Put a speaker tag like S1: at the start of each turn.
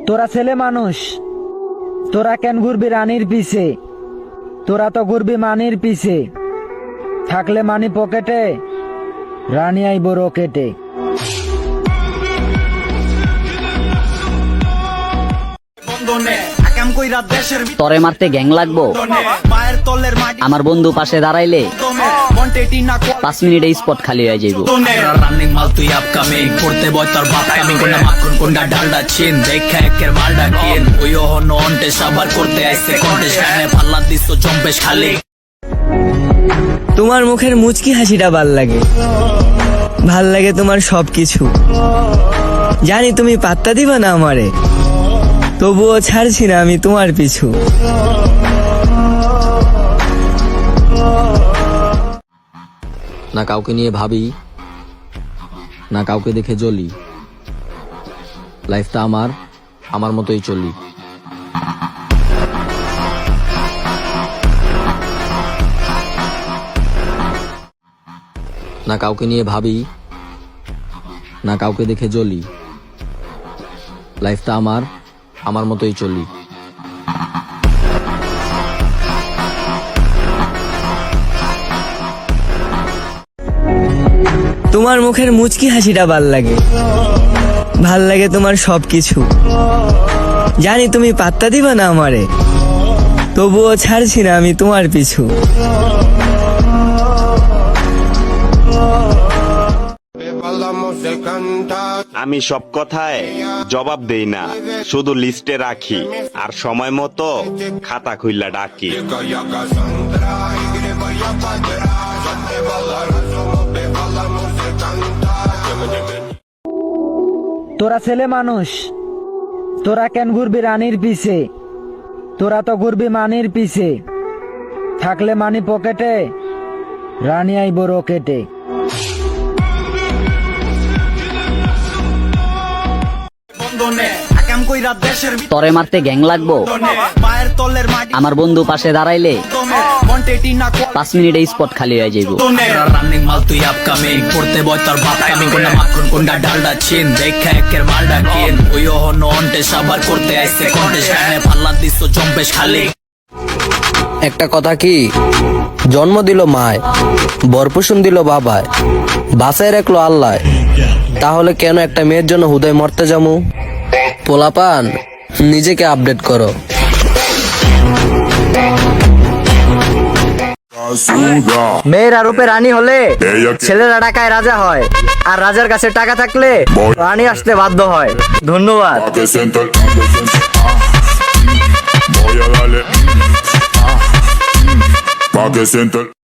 S1: তোরা ছেলে মানুষ, তোরা কেন ঘুরবি রানীর পিছে? তোরা তো ঘুরবি মানির পিছে। থাকলে মানি পকেটে, রানী আইব রকেটে।
S2: তরে মারতে গ্যাং লাগবো, আমার বন্ধু পাশে দাঁড়াইলে 5 মিনিটে স্পট খালি হয়ে যাইব।
S3: রানিং মাল তুই আপকামিং করতে বয় তোর বাপ কামিং কোনটা মাখন কোনটা ডালডা চিন দেখা একের মালডা কিন ওই হন অন্টে সাবার করতে আইছে কন্টেস্ট কানে পাল্লা দিছো জম্পেশ খালি।
S4: তোমার মুখের মুচকি হাসিটা ভাল লাগে, ভাল লাগে তোমার সবকিছু। জানি তুমি পাত্তা দিবা না আমারে, তবুও ছাড়ছি না আমি তোমার পিছু।
S5: না কাউকে নিয়ে ভাবি, না কাউকে দেখে জ্বলি, লাইফটা আমার মতোই চলি। না কাউকে নিয়ে ভাবি, না কাউকে দেখে জ্বলি, লাইফটা আমার মতোই চলি।
S4: তোমার মুখের মুচকি হাসিটা ভাল লাগে, ভাল লাগে তোমার সবকিছু। জানি তুমি পাত্তা দিবা না আমারে, তবুও ছাড়ছি না আমি তোমার পিছু।
S6: আমি সব কথায় জবাব দেই না, শুধু লিস্টে রাখি আর সময় মতো খাতা খুইলা ডাকি।
S1: তোরা ছেলে মানুষ, তোরা কেন ঘুরবি রানীর পিছে? তোরা তো ঘুরবি মানির পিছে। থাকলে মানি পকেটে, রানী আইব রকেটে।
S2: তরে মারতে গ্যাং লাগবো, আমার বন্ধু পাশে দাঁড়াইলে 5 মিনিটে স্পট খালি হয়ে যাইব।
S3: রানিং মাল তুই আপকামিং করতে বয় তোর বাপ কামিং কোনটা মাখন কোনটা ডালডা চিন দেখা একের মালডা কিন ওই হন অন্টে সাবার করতে আইছে কন্টেস্ট কানে পাল্লা দিছো জম্পেশ খালি।
S7: একটা কথা কি, জন্ম দিল মায়, বরপুসুম দিল বাবায়, বাসায় রাখলো আল্লাহ, তাহলে কেন একটা মেয়ের জন্য হুদয় মরতে যামু? পোলাপান, নিজেকে আপডেট করো।
S4: মেয়েরা রূপে রানী হলে ছেলেরা টাকায় রাজা হয়, আর রাজার কাছে টাকা থাকলে রানী আসতে বাধ্য হয়। ধন্যবাদ।
S8: Pa' que sienta el